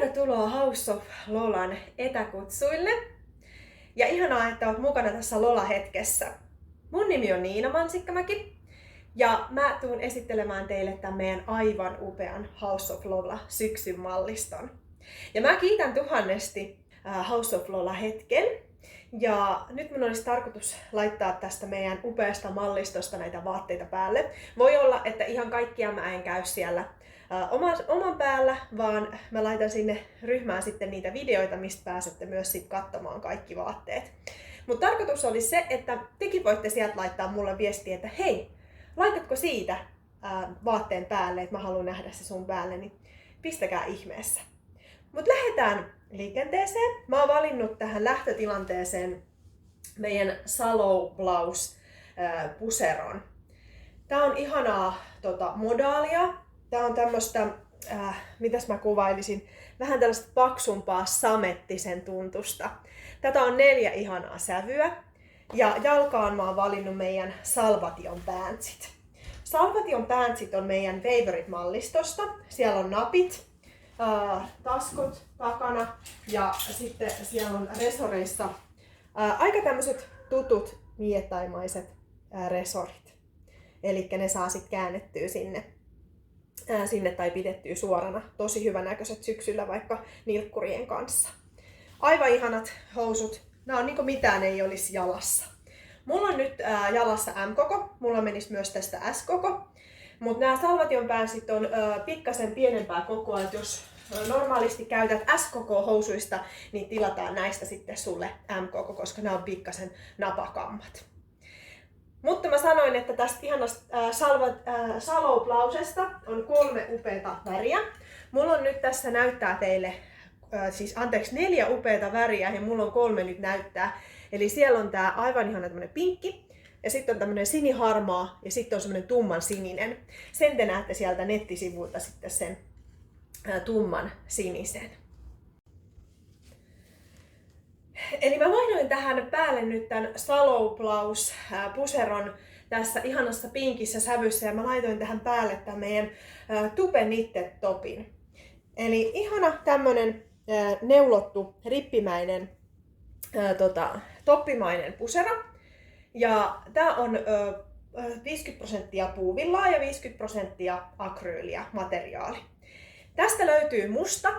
Tervetuloa House of Lolan etäkutsuille. Ja ihanaa, että olet mukana tässä Lola-hetkessä. Mun nimi on Niina Mansikkamäki. Ja mä tuun esittelemään teille tämän meidän aivan upean House of Lola syksyn malliston. Ja mä kiitän tuhannesti House of Lola hetken. Ja nyt mun olisi tarkoitus laittaa tästä meidän upeasta mallistosta näitä vaatteita päälle. Voi olla, että ihan kaikkia mä en käy siellä oman päällä, vaan mä laitan sinne ryhmään sitten niitä videoita, mistä pääsette myös sit katsomaan kaikki vaatteet. Mutta tarkoitus oli se, että tekin voitte sieltä laittaa mulle viestiä, että hei, laitatko siitä vaatteen päälle, että mä haluan nähdä se sun päälle, niin pistäkää ihmeessä. Mutta lähdetään liikenteeseen. Mä oon valinnut tähän lähtötilanteeseen meidän Salou Blouse puseron. Tää on ihanaa modaalia. Tää on tämmöstä, mitäs mä kuvailisin, vähän tällaista paksumpaa samettisen tuntusta. Tätä on 4 ihanaa sävyä. Ja jalkaan mä oon valinnut meidän Salvation pantsit. Salvation pantsit on meidän favorite-mallistosta. Siellä on napit, taskot takana ja sitten siellä on resoreissa aika tämmöiset tutut mietaimaiset resorit. Eli ne saa sitten käännettyä sinne tai pidettyä suorana. Tosi hyvänäköiset syksyllä vaikka nilkkurien kanssa. Aivan ihanat housut. Nämä on niinku mitään ei olisi jalassa. Mulla on nyt jalassa M-koko. Mulla menisi myös tästä S-koko. Mutta nämä Salvation pantsit on pikkasen pienempää kokoa. Et jos normaalisti käytät S-koko housuista, niin tilataan näistä sitten sulle M-koko, koska nämä on pikkasen napakammat. Mutta mä sanoin, että tästä ihanasta Salou Blousesta on 3 upeata väriä. Mulla on nyt tässä näyttää teille, 4 upeata väriä ja mulla on 3 nyt näyttää. Eli siellä on tää aivan ihana tämmönen pinkki, ja sitten on tämmönen siniharmaa ja sitten on semmonen tumman sininen. Sen te näette sieltä nettisivuilta sitten sen tumman sinisen. Eli mä vaihdoin tähän päälle nyt tämän Salou Blouse puseron tässä ihanassa pinkissä sävyssä ja mä laitoin tähän päälle tämän meidän Tupe Knitted topin. Eli ihana tämmönen neulottu rippimäinen toppimainen pusero. Ja tää on 50% puuvillaa ja 50% akryyliä materiaali. Tästä löytyy musta,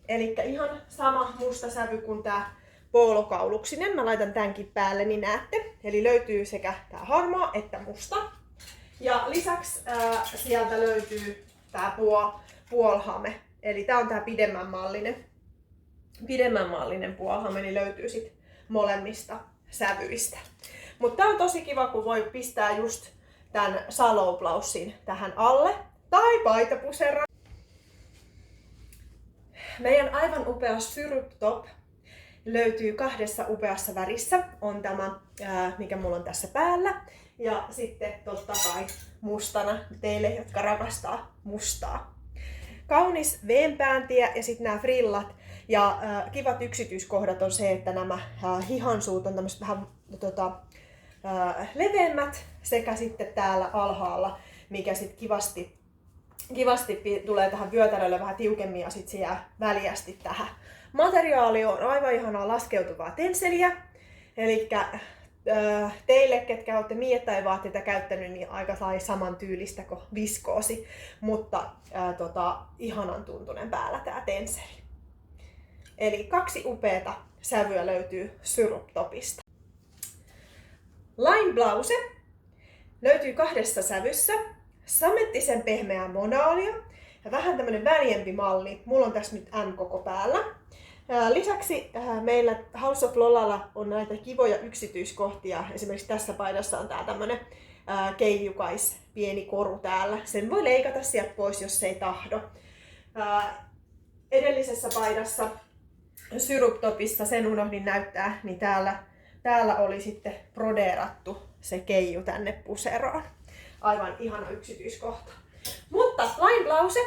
eli ihan sama musta sävy kuin tää poolokauluksinen. Mä laitan tämänkin päälle, niin näette. Eli löytyy sekä tää harmaa että musta. Ja lisäksi sieltä löytyy tää puolhame. Eli tää on tää pidemmän mallinen puolhame, niin löytyy sit molemmista sävyistä. Mutta tää on tosi kiva, kun voi pistää just tän Salou Blousen tähän alle. Tai paitapuseron. Meidän aivan upea Syrup Top löytyy 2 upeassa värissä. On tämä, mikä mulla on tässä päällä. Ja sitten totta kai mustana teille, jotka rakastaa mustaa. Kaunis veenpääntiä ja sitten nämä frillat. Ja kivat yksityiskohdat on se, että nämä hihansuut on tämmöiset vähän leveämmät sekä sitten täällä alhaalla, mikä sitten kivasti tulee tähän vyötärölle vähän tiukemmin ja sitten se jää väljästi tähän. Materiaali on aivan ihanaa laskeutuvaa tensseliä. Eli teille, ketkä olette miettaivaatteita käyttänyt, niin aika saman tyylistä kuin viskoosi, mutta ihanan tuntunen päällä tää tensseli. Eli 2 upeata sävyä löytyy Syrup Topista. Line Blouse löytyy 2 sävyssä. Samettisen pehmeä monaalia ja vähän tämmönen väljempi malli. Mulla on tässä nyt M-koko päällä. Lisäksi meillä House of Lolalla on näitä kivoja yksityiskohtia. Esimerkiksi tässä paidassa on tää tämmönen keijukais pieni koru täällä. Sen voi leikata sieltä pois, jos se ei tahdo. Edellisessä paidassa Syrup Topissa, sen unohdin näyttää, niin täällä oli sitten brodeerattu se keiju tänne puseroon. Aivan ihana yksityiskohta. Mutta Line Blouse,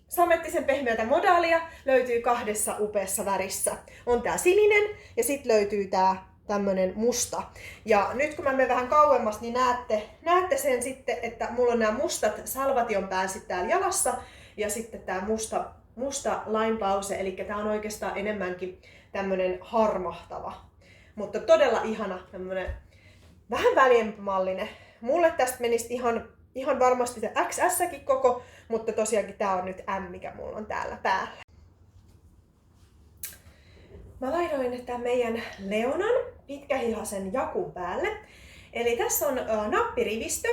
samettisen pehmeätä modaalia, löytyy 2 upeassa värissä. On tää sininen ja sitten löytyy tää tämmönen musta. Ja nyt kun mä menen vähän kauemmas, niin näette sen sitten, että mulla on nämä mustat Salvation pantsit täällä jalassa ja sitten tää musta Limeplause, eli tää on oikeastaan enemmänkin tämmönen harmahtava. Mutta todella ihana, tämmönen vähän väljemmällinen. Mulle tästä menisi ihan varmasti se XS-kin koko, mutta tosiaankin tää on nyt M, mikä mulla on täällä päällä. Mä laitoin tämän meidän Leonan pitkähihasen jakun päälle. Eli tässä on nappirivistö,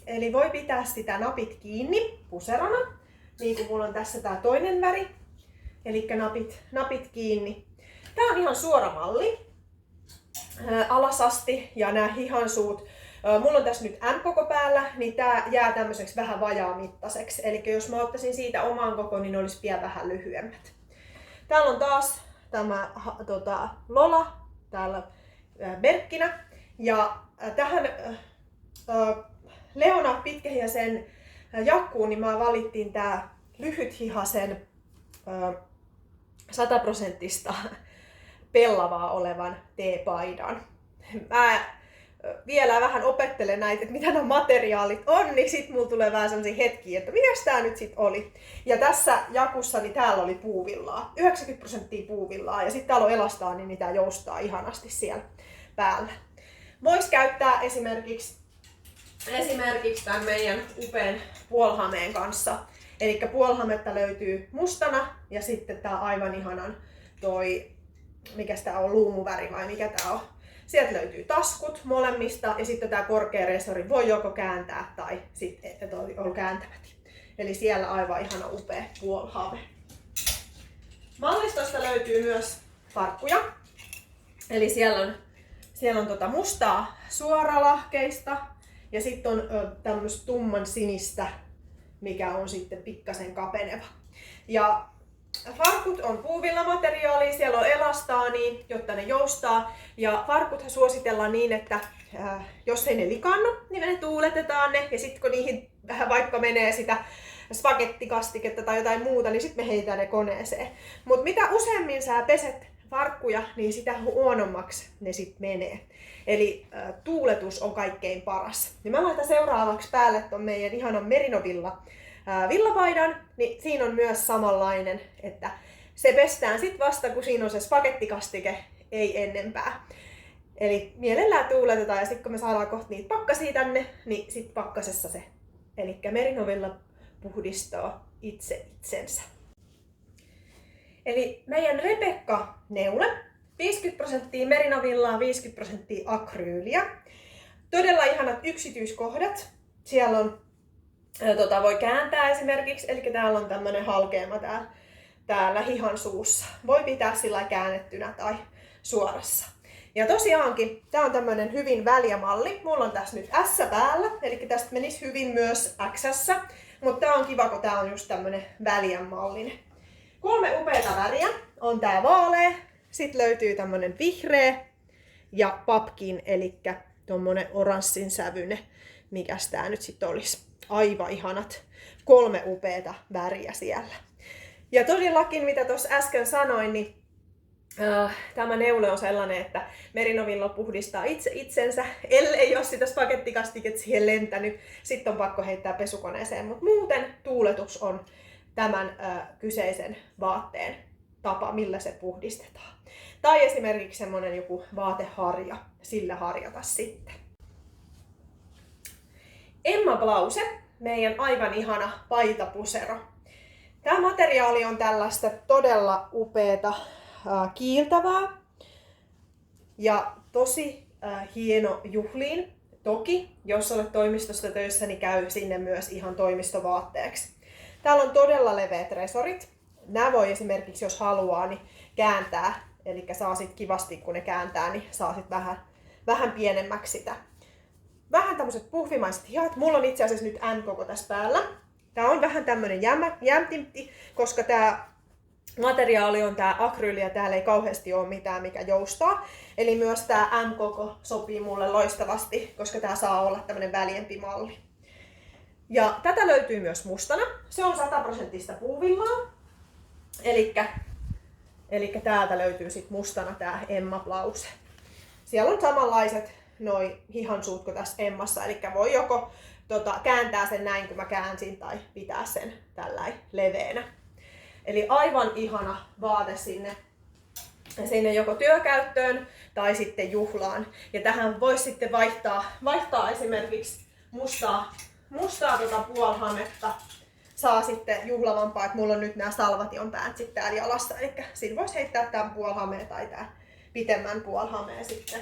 eli voi pitää sitä napit kiinni puserona, niin kuin mulla on tässä tää toinen väri. Eli napit kiinni. Tää on ihan suora malli, alas asti, ja nämä hihansuut, mulla on tässä nyt M-koko päällä, niin tää jää tämmöiseksi vähän vajaamittaiseksi. Eli jos mä ottaisin siitä oman koko, niin ne olisi vielä vähän lyhyemmät. Täällä on taas tämä Lola täällä merkkinä. Ja tähän Leona pitkähihasen jakkuun niin mä valittiin tää lyhythihasen 100% pellavaa olevan T-paidan. Mä vielä vähän opettelen näitä, että mitä nämä materiaalit on, niin sit mulla tulee vähän sellaisia hetkiä, että mitäs tää nyt sit oli. Ja tässä jakussa niin täällä oli puuvillaa, 90% puuvillaa, ja sitten täällä on elastaa, niin tää joustaa ihanasti siellä päällä. Vois käyttää esimerkiksi tämän meidän upean puolhameen kanssa. Eli puolhametta löytyy mustana, ja sitten tää aivan ihanan mikäs tää on, luumuväri vai mikä tää on. Sieltä löytyy taskut molemmista, ja sitten tää korkea resori voi joko kääntää tai sitten on kääntämättä. Eli siellä aivan ihana upea puolhame. Mallistosta löytyy myös farkkuja. Eli siellä on mustaa suoralahkeista, ja sitten on tämmöistä tumman sinistä, mikä on sitten pikkasen kapeneva. Ja farkut on puuvillamateriaalia, siellä on elastaani, jotta ne joustaa. Ja farkuthan suositellaan niin, että jos ei ne likannu, niin ne tuuletetaan ne. Ja sitten kun niihin vaikka menee sitä spagettikastiketta tai jotain muuta, niin sitten me heitään ne koneeseen. Mutta mitä useammin sä peset farkkuja, niin sitä huonommaksi ne sitten menee. Eli tuuletus on kaikkein paras. Niin mä laitan seuraavaksi päälle ton meidän ihanan Merino villapaidan, niin siinä on myös samanlainen, että se pestään sit vasta, kun siinä on se spagettikastike, ei ennempää. Eli mielellään tuuletetaan, ja sitten kun me saadaan kohta niitä pakkasia tänne, niin sit pakkasessa se. Eli Merino Villa puhdistaa itse itsensä. Eli meidän Rebecca-neule, 50% Merino Villaa, 50% akryyliä. Todella ihanat yksityiskohdat. Siellä on voi kääntää esimerkiksi, eli täällä on tämmönen halkeama täällä hihan suussa. Voi pitää sillä käännettynä tai suorassa. Ja tosiaankin, tää on tämmönen hyvin väljä malli. Mulla on tässä nyt S päällä, eli tästä menisi hyvin myös XS, mutta tää on kiva, kun tää on just tämmönen väljän mallinen. 3 upeata väriä. On tää vaalea, sit löytyy tämmönen vihreä ja pumpkin, eli tommonen oranssin sävyne. Mikäs tää nyt sit olisi? Aivan ihanat 3 upeata väriä siellä. Ja todellakin, mitä tuossa äsken sanoin, niin tämä neule on sellainen, että Merino Villa puhdistaa itse itsensä, ellei ole sitä spagettikastiketta siihen lentänyt. Sitten on pakko heittää pesukoneeseen, mutta muuten tuuletus on tämän kyseisen vaatteen tapa, millä se puhdistetaan. Tai esimerkiksi semmoinen joku vaateharja, sillä harjata sitten. Emmaplause, meidän aivan ihana paitapusero. Tämä materiaali on tällaista todella upeata kiiltävää ja tosi hieno juhliin. Toki, jos olet toimistosta töissä, niin käy sinne myös ihan toimistovaatteeksi. Täällä on todella leveät resorit. Nämä voi esimerkiksi, jos haluaa, niin kääntää. Eli saa sit kivasti, kun ne kääntää, niin saa sit vähän pienemmäksi sitä. Vähän tämmöiset puhvimaiset hihat. Mulla on itse asiassa nyt M-koko tässä päällä. Tää on vähän tämmönen jämtimpi, koska tää materiaali on tää akryyli ja täällä ei kauheasti ole mitään, mikä joustaa. Eli myös tää M-koko sopii mulle loistavasti, koska tää saa olla tämmönen väljempi malli. Ja tätä löytyy myös mustana. Se on 100% puuvillaa. Elikkä täältä löytyy sit mustana tää Emmaplause. Siellä on samanlaiset noi hihansuut kuin tässä Emmassa, eli voi joko kääntää sen näin, kun mä käänsin, tai pitää sen tällä leveänä. Eli aivan ihana vaate sinne joko työkäyttöön tai sitten juhlaan. Ja tähän voisi sitten vaihtaa esimerkiksi mustaa puolihametta. Saa sitten juhlavampaa, että mulla on nyt nämä salvation pantsit täällä jalassa. Eli siinä voisi heittää tämän puolihameen tai tämän pitemmän puolihameen sitten.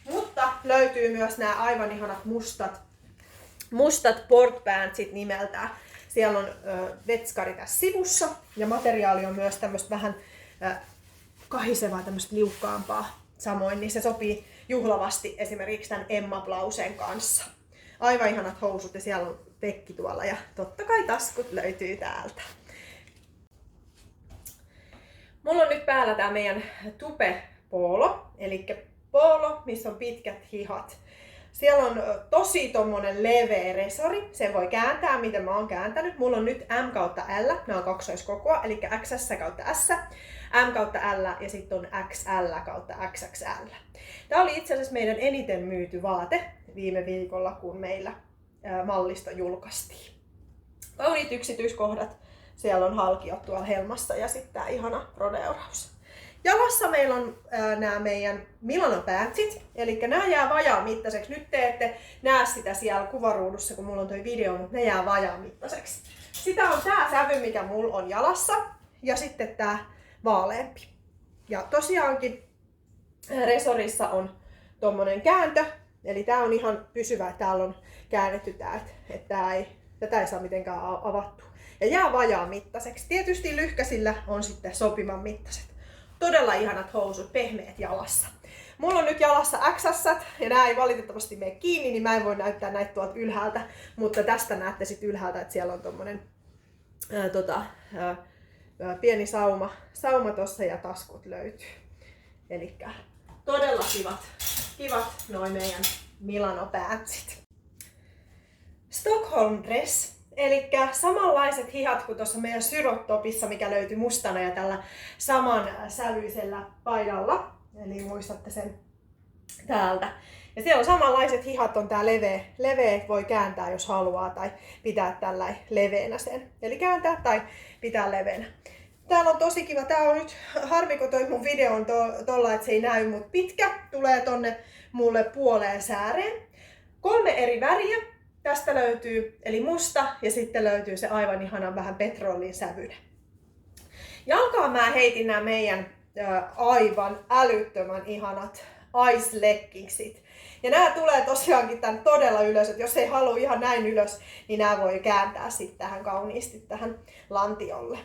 Mutta löytyy myös nämä aivan ihanat mustat port pantsit nimeltään. Siellä on vetskari tässä sivussa ja materiaali on myös tämmöistä vähän kahisevaa, tämmöistä liukkaampaa. Samoin niin se sopii juhlavasti esimerkiksi tämän Emma Blausen kanssa. Aivan ihanat housut ja siellä on pekki tuolla ja totta kai taskut löytyy täältä. Mulla on nyt päällä tää meidän Tupe Polo, eli polo, missä on pitkät hihat. Siellä on tosi tommonen leveä resori, sen voi kääntää miten mä oon kääntänyt. Mulla on nyt M kautta L, nämä on kaksoiskokoa, eli XS kautta S, M kautta L ja sitten on XL kautta XXL. Tää oli itse asiassa meidän eniten myyty vaate viime viikolla, kun meillä mallisto julkaistiin. Kauniit yksityiskohdat, siellä on halkiot tuolla helmassa ja sitten tää ihana brodeuraus. Jalassa meillä on nämä meidän Milano pantsit, eli nämä jää vajaamittaiseksi. Nyt te ette näe sitä siellä kuvaruudussa, kun mulla on toi video, mutta ne jää vajaamittaiseksi. Sitä on tää sävy, mikä mulla on jalassa, ja sitten tää vaaleampi. Ja tosiaankin resorissa on tommonen kääntö, eli tää on ihan pysyvä, että täällä on käännetty tää, että tätä ei saa mitenkään avattua. Ja jää vajaamittaiseksi. Tietysti lyhkäsillä on sitten sopivan mittaiset. Todella ihanat housut, pehmeät jalassa. Mulla on nyt jalassa XS ja nämä ei valitettavasti mene kiinni, niin mä en voi näyttää näitä tuolta ylhäältä. Mutta tästä näette sitten ylhäältä, että siellä on tommonen pieni sauma tossa ja taskut löytyy. Elikkä todella kivat noin meidän Milano pantsit. Stockholm dress. Eli samanlaiset hihat kuin tuossa meidän Syrot-topissa, mikä löytyi mustana ja tällä saman sävyisellä paidalla. Eli muistatte sen täältä. Ja siellä on samanlaiset hihat, on tää leveä, voi kääntää jos haluaa tai pitää tällä leveänä sen. Eli kääntää tai pitää leveänä. Täällä on tosi kiva, tää on nyt, harmi kun toi mun video on tolla, että se ei näy, mutta pitkä, tulee tonne mulle puoleen sääreen. 3 eri väriä. Tästä löytyy, eli musta, ja sitten löytyy se aivan ihana vähän petrolin sävyinen. Jalkaan mä heitin nämä meidän aivan älyttömän ihanat ice leggingsit. Ja nämä tulee tosiaankin tän todella ylös, että jos ei halua ihan näin ylös, niin nämä voi kääntää sitten tähän kauniisti tähän lantiolle.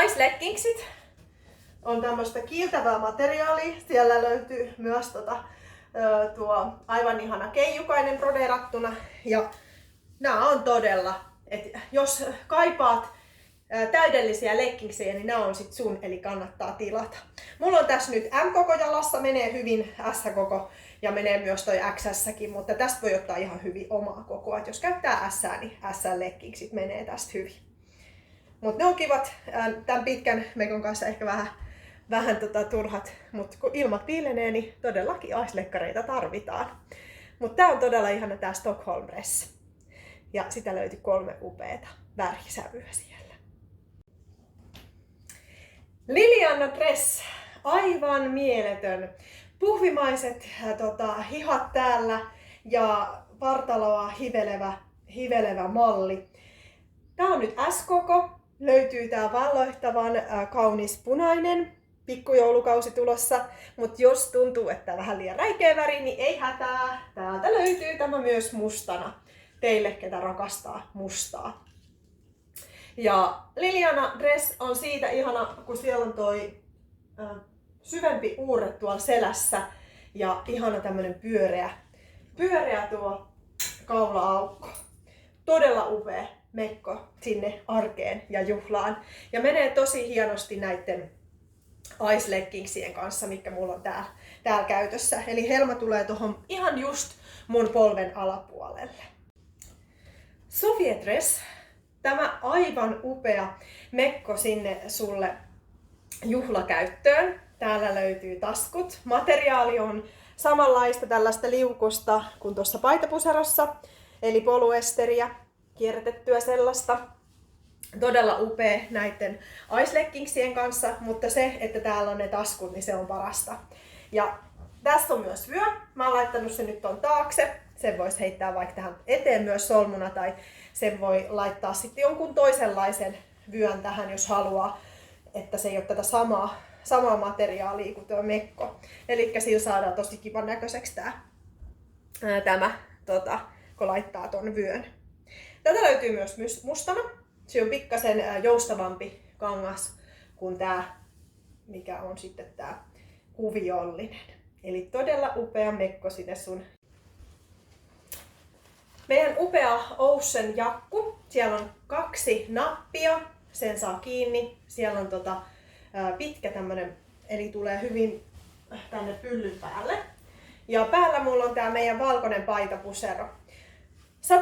Ice leggingsit on tämmöistä kiiltävää materiaalia. Siellä löytyy myös tuo aivan ihana keijukainen brodeerattuna. Ja nämä on todella, että jos kaipaat täydellisiä leggingsejä, niin nämä on sit sun, eli kannattaa tilata. Mulla on tässä nyt M-koko jalassa, menee hyvin S-koko ja menee myös toi XS-kin, mutta tästä voi ottaa ihan hyvin omaa kokoa. Et jos käyttää S, niin S-leggingsit menee tästä hyvin. Mutta ne on kivat, tämän pitkän mekon kanssa ehkä vähän turhat, mutta kun ilmat piilenee, niin todellakin aislekkareita tarvitaan. Mutta tää on todella ihana tää Stockholm dress. Ja sitä löytyi 3 upeata värisävyä siellä. Liliana dress, aivan mieletön. Puhvimaiset hihat täällä ja vartaloa hivelevä malli. Tää on nyt S-koko. Löytyy tää valloittavan kaunis punainen, pikkujoulukausi tulossa, mutta jos tuntuu, että vähän liian räikeä väri, niin ei hätää. Täältä löytyy tämä myös mustana, teille ketä rakastaa mustaa. Ja Liliana dress on siitä ihana, kun siellä on toi syvempi uurre tuolla selässä ja ihana tämmönen pyöreä tuo kaula-aukko. Todella upea mekko sinne arkeen ja juhlaan. Ja menee tosi hienosti näiden ice leggingsien kanssa, mikä mulla on täällä käytössä. Eli helma tulee tohon ihan just mun polven alapuolelle. Sofie dress. Tämä aivan upea mekko sinne sulle juhlakäyttöön. Täällä löytyy taskut. Materiaali on samanlaista tällaista liukosta kuin tuossa paitapuserossa, eli polyesteriä. kierrätettyä sellaista. Todella upea näiden ice leggingsien kanssa, mutta se, että täällä on ne taskut, niin se on parasta. Ja tässä on myös vyö. Mä oon laittanut sen nyt ton taakse. Sen voisi heittää vaikka tähän eteen myös solmuna tai sen voi laittaa sitten jonkun toisenlaisen vyön tähän, jos haluaa, että se ei ole tätä samaa materiaalia kuin tuo mekko. Eli sillä saadaan tosi kivan näköiseksi tämä kun laittaa ton vyön. Tätä löytyy myös mustana. Se on pikkasen joustavampi kangas kuin tämä, mikä on sitten tämä kuviollinen. Eli todella upea mekko sinne sun. Meidän upea Ocean jakku. Siellä on 2 nappia. Sen saa kiinni. Siellä on pitkä tämmönen, eli tulee hyvin tänne pyllyn päälle. Ja päällä mulla on tää meidän valkoinen paitapusero. 100%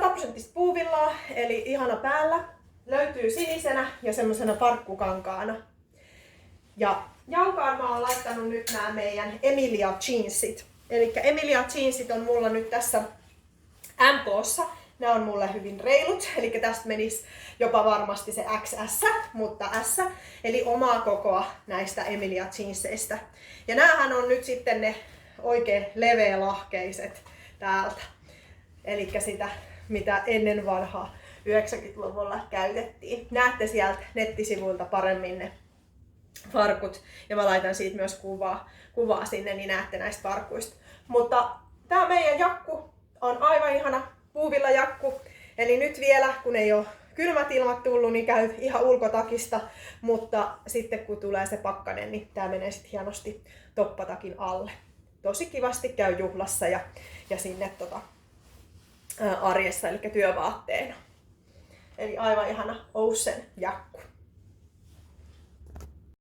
puuvillaa, eli ihana päällä. Löytyy sinisenä ja semmosena parkkukankaana. Ja jalkaan mä oon laittanut nyt nämä meidän Emilia jeansit. Eli Emilia jeansit on mulla nyt tässä MK:ssa. Nämä on mulle hyvin reilut, eli tästä menisi jopa varmasti se XS, mutta S, eli omaa kokoa näistä Emilia jeansseistä. Ja näähän on nyt sitten ne oikein leveälahkeiset täältä. Eli sitä, mitä ennen vanhaa 90-luvulla käytettiin. Näette sieltä nettisivuilta paremmin ne farkut. Ja mä laitan siitä myös kuvaa sinne, niin näette näistä farkuista. Mutta tää meidän jakku on aivan ihana puuvillajakku. Eli nyt vielä, kun ei ole kylmät ilmat tullut, niin käy ihan ulkotakista. Mutta sitten kun tulee se pakkanen, niin tää menee sitten hienosti toppatakin alle. Tosi kivasti käy juhlassa ja sinne arjessa, eli työvaatteena. Eli aivan ihana Ocean jakku.